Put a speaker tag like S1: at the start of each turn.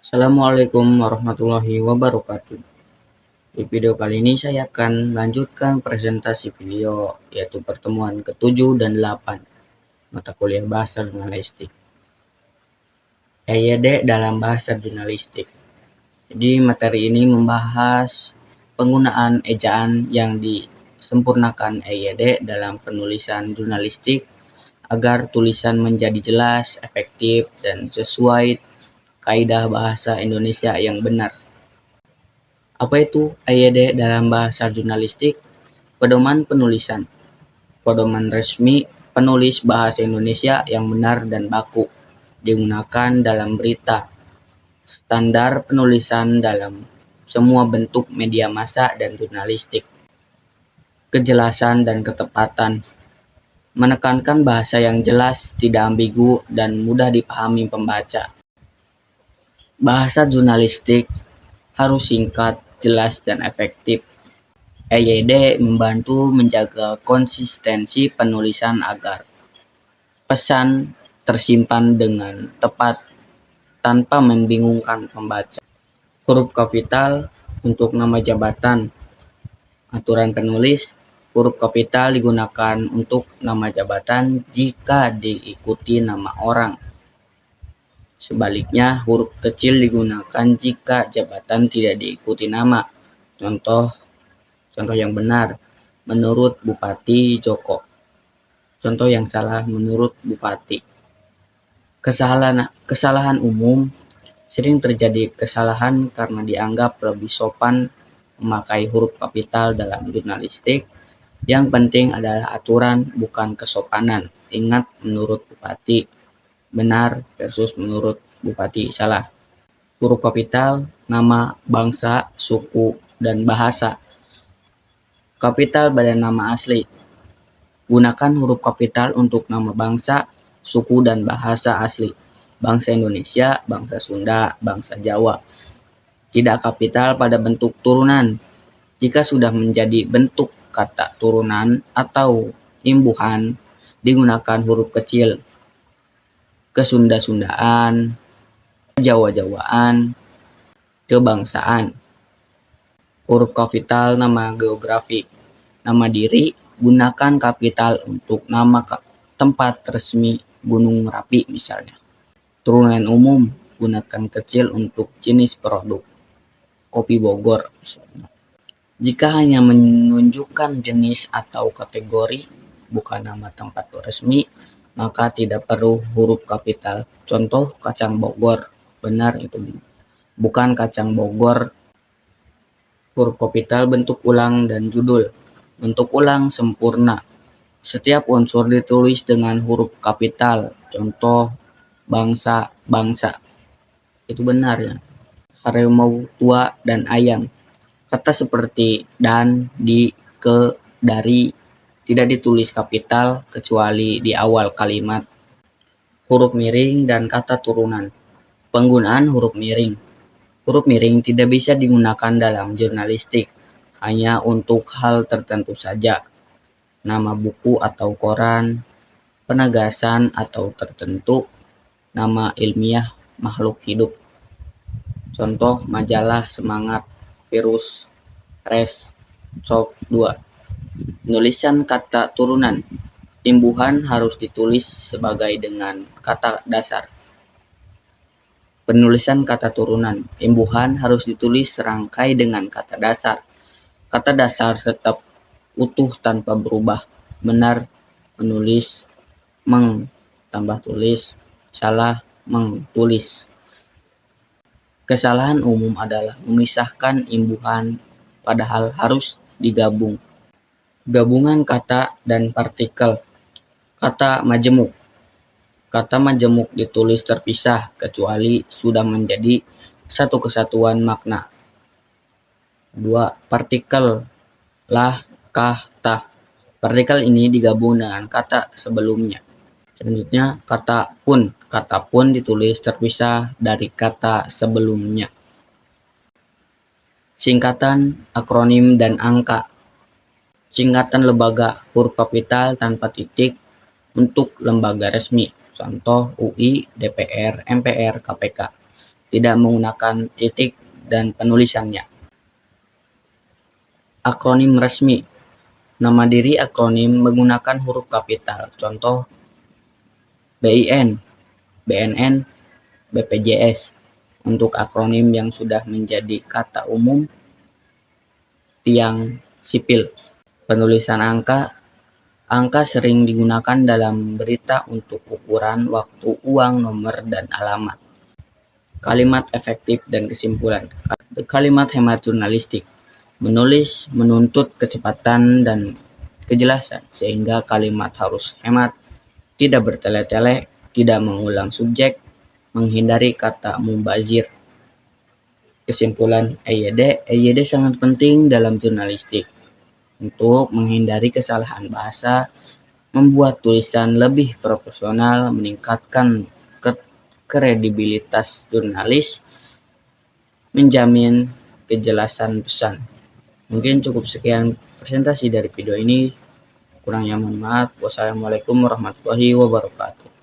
S1: Assalamualaikum warahmatullahi wabarakatuh. Di video kali ini saya akan melanjutkan presentasi video yaitu pertemuan ke-7 dan 8 mata kuliah bahasa jurnalistik. EYD dalam bahasa jurnalistik. Jadi materi ini membahas penggunaan ejaan yang disempurnakan EYD dalam penulisan jurnalistik agar tulisan menjadi jelas, efektif, dan sesuai kaidah bahasa Indonesia yang benar. Apa itu EYD dalam bahasa jurnalistik? Pedoman penulisan. Pedoman resmi penulis bahasa Indonesia yang benar dan baku digunakan dalam berita. Standar penulisan dalam semua bentuk media massa dan jurnalistik. Kejelasan dan ketepatan. Menekankan bahasa yang jelas, tidak ambigu, dan mudah dipahami pembaca. Bahasa jurnalistik harus singkat, jelas, dan efektif. EYD membantu menjaga konsistensi penulisan agar pesan tersimpan dengan tepat tanpa membingungkan pembaca. Huruf kapital untuk nama jabatan. Aturan penulis, huruf kapital digunakan untuk nama jabatan jika diikuti nama orang. Sebaliknya, huruf kecil digunakan jika jabatan tidak diikuti nama. Contoh yang benar, menurut Bupati Joko. Contoh yang salah, menurut Bupati. Kesalahan umum. Sering terjadi kesalahan karena dianggap lebih sopan memakai huruf kapital dalam jurnalistik. Yang penting adalah aturan, bukan kesopanan. Ingat, menurut Bupati benar versus menurut Bupati salah. Huruf kapital, nama, bangsa, suku, dan bahasa. Kapital pada nama asli. Gunakan huruf kapital untuk nama bangsa, suku, dan bahasa asli. Bangsa Indonesia, bangsa Sunda, bangsa Jawa. Tidak kapital pada bentuk turunan. Jika sudah menjadi bentuk kata turunan atau imbuhan, digunakan huruf kecil. Kesunda-Sundaan, Jawa-Jawaan, kebangsaan. Huruf kapital nama geografi. Nama diri, gunakan kapital untuk nama tempat resmi Gunung Merapi misalnya. Turunan umum, gunakan kecil untuk jenis produk. Kopi Bogor misalnya. Jika hanya menunjukkan jenis atau kategori, bukan nama tempat resmi, maka tidak perlu huruf kapital. Contoh, kacang Bogor. Benar itu. Bukan kacang Bogor. Huruf kapital bentuk ulang dan judul. Bentuk ulang sempurna. Setiap unsur ditulis dengan huruf kapital. Contoh, bangsa. Itu benar ya. Harimau tua dan ayam. Kata seperti dan, di, ke, dari tidak ditulis kapital kecuali di awal kalimat. Huruf miring dan kata turunan. Penggunaan huruf miring. Huruf miring tidak bisa digunakan dalam jurnalistik, hanya untuk hal tertentu saja. Nama buku atau koran, penegasan atau tertentu, nama ilmiah makhluk hidup. Contoh, majalah Semangat, Virus, Res, Soft 2. Penulisan kata turunan. Imbuhan harus ditulis sebagai dengan kata dasar. Penulisan kata turunan. Imbuhan harus ditulis serangkai dengan kata dasar. Kata dasar tetap utuh tanpa berubah. Benar, menulis, tambah tulis, salah, tulis. Kesalahan umum adalah memisahkan imbuhan, padahal harus digabung. Gabungan kata dan partikel. Kata majemuk. Kata majemuk ditulis terpisah kecuali sudah menjadi satu kesatuan makna. 2. Partikel lah, kah, tah. Partikel ini digabung dengan kata sebelumnya. Selanjutnya, kata pun. Kata pun ditulis terpisah dari kata sebelumnya. Singkatan, akronim, dan angka. Singkatan lembaga, huruf kapital tanpa titik untuk lembaga resmi. Contoh UI, DPR, MPR, KPK. tidak menggunakan titik dan penulisannya. Akronim resmi. Nama diri akronim menggunakan huruf kapital. Contoh BIN, BNN, BPJS. Untuk akronim yang sudah menjadi kata umum, tiang sipil. Penulisan angka. Angka sering digunakan dalam berita untuk ukuran waktu, uang, nomor, dan alamat. Kalimat efektif dan kesimpulan. Kalimat hemat jurnalistik. Menulis menuntut kecepatan dan kejelasan, sehingga kalimat harus hemat, tidak bertele-tele, tidak mengulang subjek, menghindari kata mubazir. Kesimpulan EYD sangat penting dalam jurnalistik untuk menghindari kesalahan bahasa, membuat tulisan lebih profesional, meningkatkan kredibilitas jurnalis, menjamin kejelasan pesan. Mungkin cukup sekian presentasi dari video ini. Kurangnya mohon maaf. Wassalamualaikum warahmatullahi wabarakatuh.